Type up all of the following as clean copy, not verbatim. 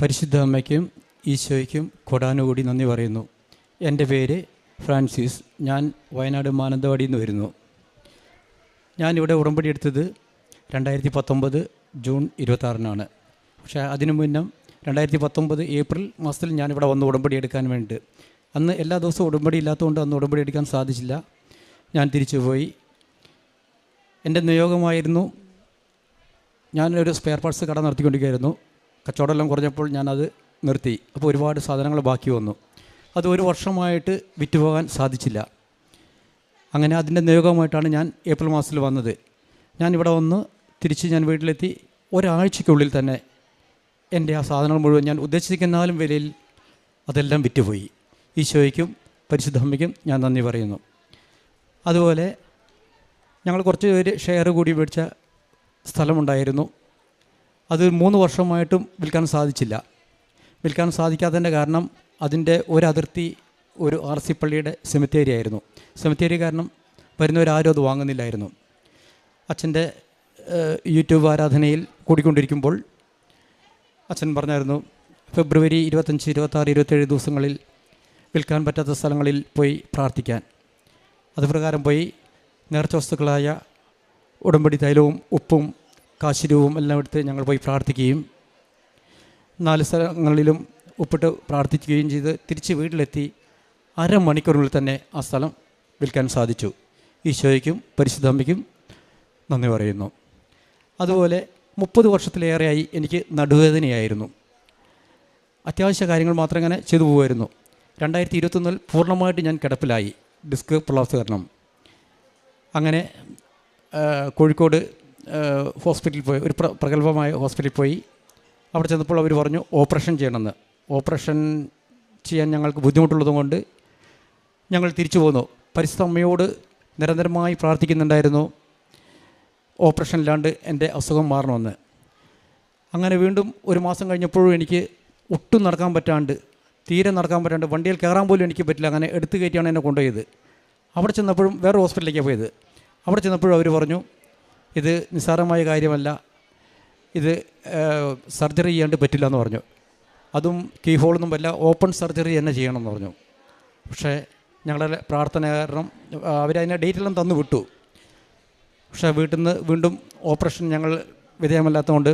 പരിശുദ്ധ അമ്മയ്ക്കും ഈശോയ്ക്കും കൊടാനുകൂടി നന്ദി പറയുന്നു. എൻ്റെ പേര് ഫ്രാൻസിസ്. ഞാൻ വയനാട് മാനന്തവാടിയിൽ നിന്ന് വരുന്നു. ഞാനിവിടെ ഉടമ്പടി എടുത്തത് 2019 ജൂൺ 26-നാണ്. പക്ഷേ അതിനു മുന്നേ 2019 ഏപ്രിൽ മാസത്തിൽ ഞാനിവിടെ വന്ന് ഉടമ്പടി എടുക്കാൻ വേണ്ടി. അന്ന് എല്ലാ ദിവസവും ഉടമ്പടി ഇല്ലാത്തതുകൊണ്ട് അന്ന് ഉടമ്പടി എടുക്കാൻ സാധിച്ചില്ല. ഞാൻ തിരിച്ചു പോയി. എൻ്റെ നിയോഗമായിരുന്നു, ഞാനൊരു സ്പെയർ പാർട്സ് കട നടത്തിക്കൊണ്ടിരിക്കുകയായിരുന്നു. കച്ചവടമെല്ലാം കുറഞ്ഞപ്പോൾ ഞാനത് നിർത്തി. അപ്പോൾ ഒരുപാട് സാധനങ്ങൾ ബാക്കി വന്നു. അത് ഒരു വർഷമായിട്ട് വിറ്റുപോകാൻ സാധിച്ചില്ല. അങ്ങനെ അതിൻ്റെ നിയോഗമായിട്ടാണ് ഞാൻ ഏപ്രിൽ മാസത്തിൽ വന്നത്. ഞാനിവിടെ വന്ന് തിരിച്ച് ഞാൻ വീട്ടിലെത്തി. ഒരാഴ്ചയ്ക്കുള്ളിൽ തന്നെ എൻ്റെ ആ സാധനങ്ങൾ മുഴുവൻ ഞാൻ ഉദ്ദേശിക്കുന്നാലും വിലയിൽ അതെല്ലാം വിറ്റുപോയി. ഈശോയ്ക്കും പരിശുദ്ധ അമ്മയ്ക്കും ഞാൻ നന്ദി പറയുന്നു. അതുപോലെ ഞങ്ങൾ കുറച്ച് പേര് ഷെയർ കൂടി മേടിച്ച സ്ഥലമുണ്ടായിരുന്നു. അത് 3 വർഷമായിട്ടും വിൽക്കാൻ സാധിച്ചില്ല. വിൽക്കാൻ സാധിക്കാത്തതിൻ്റെ കാരണം അതിൻ്റെ ഒരതിർത്തി ഒരു RC പള്ളിയുടെ സെമിത്തേരി ആയിരുന്നു. സെമിത്തേരി കാരണം വരുന്നവരാരും അത് വാങ്ങുന്നില്ലായിരുന്നു. അച്ഛൻ്റെ യൂട്യൂബ് ആരാധനയിൽ കൂടിക്കൊണ്ടിരിക്കുമ്പോൾ അച്ഛൻ പറഞ്ഞായിരുന്നു, ഫെബ്രുവരി 25, 26, 27 ദിവസങ്ങളിൽ വിൽക്കാൻ പറ്റാത്ത സ്ഥലങ്ങളിൽ പോയി പ്രാർത്ഥിക്കാൻ. അതുപ്രകാരം പോയി നേർച്ച വസ്തുക്കളായ ഉടമ്പടി തൈലവും ഉപ്പും കാശിരവും എല്ലാം എടുത്ത് ഞങ്ങൾ പോയി പ്രാർത്ഥിക്കുകയും 4 സ്ഥലങ്ങളിലും ഉപ്പിട്ട് പ്രാർത്ഥിക്കുകയും ചെയ്ത് തിരിച്ച് വീട്ടിലെത്തി. അരമണിക്കൂറിനുള്ളിൽ തന്നെ ആ സ്ഥലം വിൽക്കാൻ സാധിച്ചു. ഈശോയ്ക്കും പരിശുദ്ധ അമ്മയ്ക്കും നന്ദി പറയുന്നു. അതുപോലെ 30 വർഷത്തിലേറെയായി എനിക്ക് നടുവേദനയായിരുന്നു. അത്യാവശ്യ കാര്യങ്ങൾ മാത്രം ഇങ്ങനെ ചെയ്തു പോകുമായിരുന്നു. 2021 പൂർണ്ണമായിട്ട് ഞാൻ കിടപ്പിലായി, ഡിസ്ക് പ്രൊലാപ്സ് കാരണം. അങ്ങനെ കോഴിക്കോട് ഹോസ്പിറ്റലിൽ പോയി, ഒരു പ്രഗത്ഭമായ ഹോസ്പിറ്റലിൽ പോയി. അവിടെ ചെന്നപ്പോൾ അവർ പറഞ്ഞു ഓപ്പറേഷൻ ചെയ്യണമെന്ന്. ഓപ്പറേഷൻ ചെയ്യാൻ ഞങ്ങൾക്ക് ബുദ്ധിമുട്ടുള്ളതുകൊണ്ട് ഞങ്ങൾ തിരിച്ചു പോന്നു. പരിശുദ്ധ അമ്മയോട് നിരന്തരമായി പ്രാർത്ഥിക്കുന്നുണ്ടായിരുന്നു ഓപ്പറേഷൻ ഇല്ലാണ്ട് എൻ്റെ അസുഖം മാറണമെന്ന്. അങ്ങനെ വീണ്ടും 1 മാസം കഴിഞ്ഞപ്പോഴും എനിക്ക് ഒട്ടും നടക്കാൻ പറ്റാണ്ട്, തീരെ നടക്കാൻ പറ്റാണ്ട്, വണ്ടിയിൽ കയറാൻ പോലും എനിക്ക് പറ്റില്ല. അങ്ങനെ എടുത്തു കയറ്റിയാണ് എന്നെ കൊണ്ടുപോയത്. അവിടെ ചെന്നപ്പോഴും വേറെ ഹോസ്പിറ്റലിലേക്കാണ് പോയത്. അവിടെ ചെന്നപ്പോഴും അവർ പറഞ്ഞു, ഇത് നിസ്സാരമായ കാര്യമല്ല, ഇത് സർജറി ചെയ്യാണ്ട് പറ്റില്ല എന്ന് പറഞ്ഞു. അതും കീ ഹോളൊന്നും പറ്റില്ല, ഓപ്പൺ സർജറി തന്നെ ചെയ്യണമെന്ന് പറഞ്ഞു. പക്ഷേ ഞങ്ങളുടെ പ്രാർത്ഥന കാരണം അവരതിൻ്റെ ഡേറ്റെല്ലാം തന്നു വിട്ടു. പക്ഷേ വീട്ടിൽ നിന്ന് വീണ്ടും ഓപ്പറേഷൻ ഞങ്ങൾ വിധേയമല്ലാത്തതുകൊണ്ട്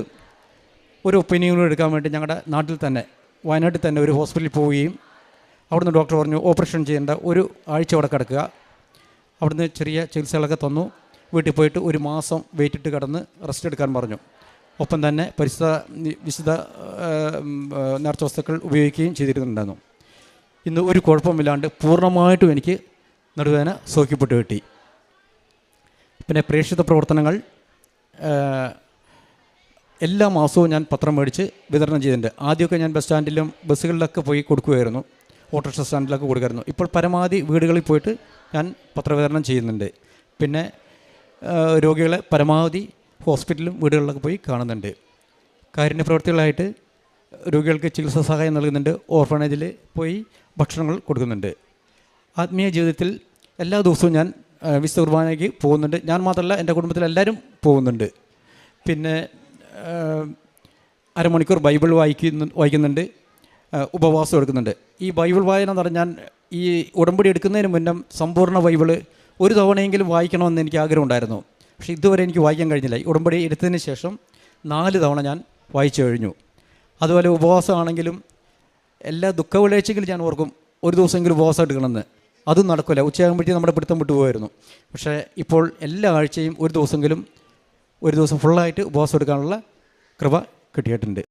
ഒരു ഒപ്പീനിയൻ എടുക്കാൻ വേണ്ടി ഞങ്ങളുടെ നാട്ടിൽ തന്നെ, വയനാട്ടിൽ തന്നെ ഒരു ഹോസ്പിറ്റലിൽ പോവുകയും അവിടുന്ന് ഡോക്ടർ പറഞ്ഞു ഓപ്പറേഷൻ ചെയ്യേണ്ട, 1 ആഴ്ച അവിടെ കിടക്കുക. അവിടുന്ന് ചെറിയ ചികിത്സകളൊക്കെ തന്നു. വീട്ടിൽ പോയിട്ട് 1 മാസം വെയിറ്റിട്ട് കിടന്ന് റെസ്റ്റ് എടുക്കാൻ പറഞ്ഞു. ഒപ്പം തന്നെ വിശുദ്ധ നേർച്ച വസ്തുക്കൾ ഉപയോഗിക്കുകയും ചെയ്തിരുന്നുണ്ടായിരുന്നു. ഇന്ന് ഒരു കുഴപ്പമില്ലാണ്ട് പൂർണ്ണമായിട്ടും എനിക്ക് നടുവേദന സൗഖ്യപ്പെട്ട് കിട്ടി. പിന്നെ പ്രേക്ഷിത പ്രവർത്തനങ്ങൾ എല്ലാ മാസവും ഞാൻ പത്രം മേടിച്ച് വിതരണം ചെയ്തിട്ടുണ്ട്. ആദ്യമൊക്കെ ഞാൻ ബസ് സ്റ്റാൻഡിലും ബസ്സുകളിലൊക്കെ പോയി കൊടുക്കുമായിരുന്നു, ഓട്ടോറിക്ഷ സ്റ്റാൻഡിലൊക്കെ കൊടുക്കുമായിരുന്നു. ഇപ്പോൾ പരമാവധി വീടുകളിൽ പോയിട്ട് ഞാൻ പത്രവിതരണം ചെയ്യുന്നുണ്ട്. പിന്നെ രോഗികളെ പരമാവധി ഹോസ്പിറ്റലും വീടുകളിലൊക്കെ പോയി കാണുന്നുണ്ട്. കാരുണ്യ പ്രവർത്തികളായിട്ട് രോഗികൾക്ക് ചികിത്സാ സഹായം നൽകുന്നുണ്ട്. ഓർഫണേജിൽ പോയി ഭക്ഷണങ്ങൾ കൊടുക്കുന്നുണ്ട്. ആത്മീയ ജീവിതത്തിൽ എല്ലാ ദിവസവും ഞാൻ വിശുദ്ധ കുർബാനയ്ക്ക് പോകുന്നുണ്ട്. ഞാൻ മാത്രമല്ല, എൻ്റെ കുടുംബത്തിലെല്ലാവരും പോകുന്നുണ്ട്. പിന്നെ അരമണിക്കൂർ ബൈബിൾ വായിക്കുന്നുണ്ട്, ഉപവാസം എടുക്കുന്നുണ്ട്. ഈ ബൈബിൾ വായന എന്ന് പറഞ്ഞാൽ ഈ ഉടമ്പടി എടുക്കുന്നതിന് മുന്നേ സമ്പൂർണ്ണ ബൈബിള് ഒരു തവണയെങ്കിലും വായിക്കണമെന്ന് എനിക്ക് ആഗ്രഹമുണ്ടായിരുന്നു. പക്ഷേ ഇതുവരെ എനിക്ക് വായിക്കാൻ കഴിഞ്ഞില്ല. ഈ ഉടമ്പടി എടുത്തതിന് ശേഷം 4 തവണ ഞാൻ വായിച്ചു കഴിഞ്ഞു. അതുപോലെ ഉപവാസമാണെങ്കിലും എല്ലാ ദുഃഖവെള്ളിയാഴ്ചയെങ്കിലും ഞാൻ ഓർക്കും ഒരു ദിവസമെങ്കിലും ഉപവാസം എടുക്കണമെന്ന്. അതും നടക്കില്ല, ഉച്ചയാകുമ്പോഴത്തേക്കും നമ്മുടെ പിടുത്തം വിട്ടുപോകായിരുന്നു. പക്ഷേ ഇപ്പോൾ എല്ലാ ആഴ്ചയും ഒരു ദിവസം ഫുള്ളായിട്ട് ഉപവാസം എടുക്കാനുള്ള കൃപ കിട്ടിയിട്ടുണ്ട്.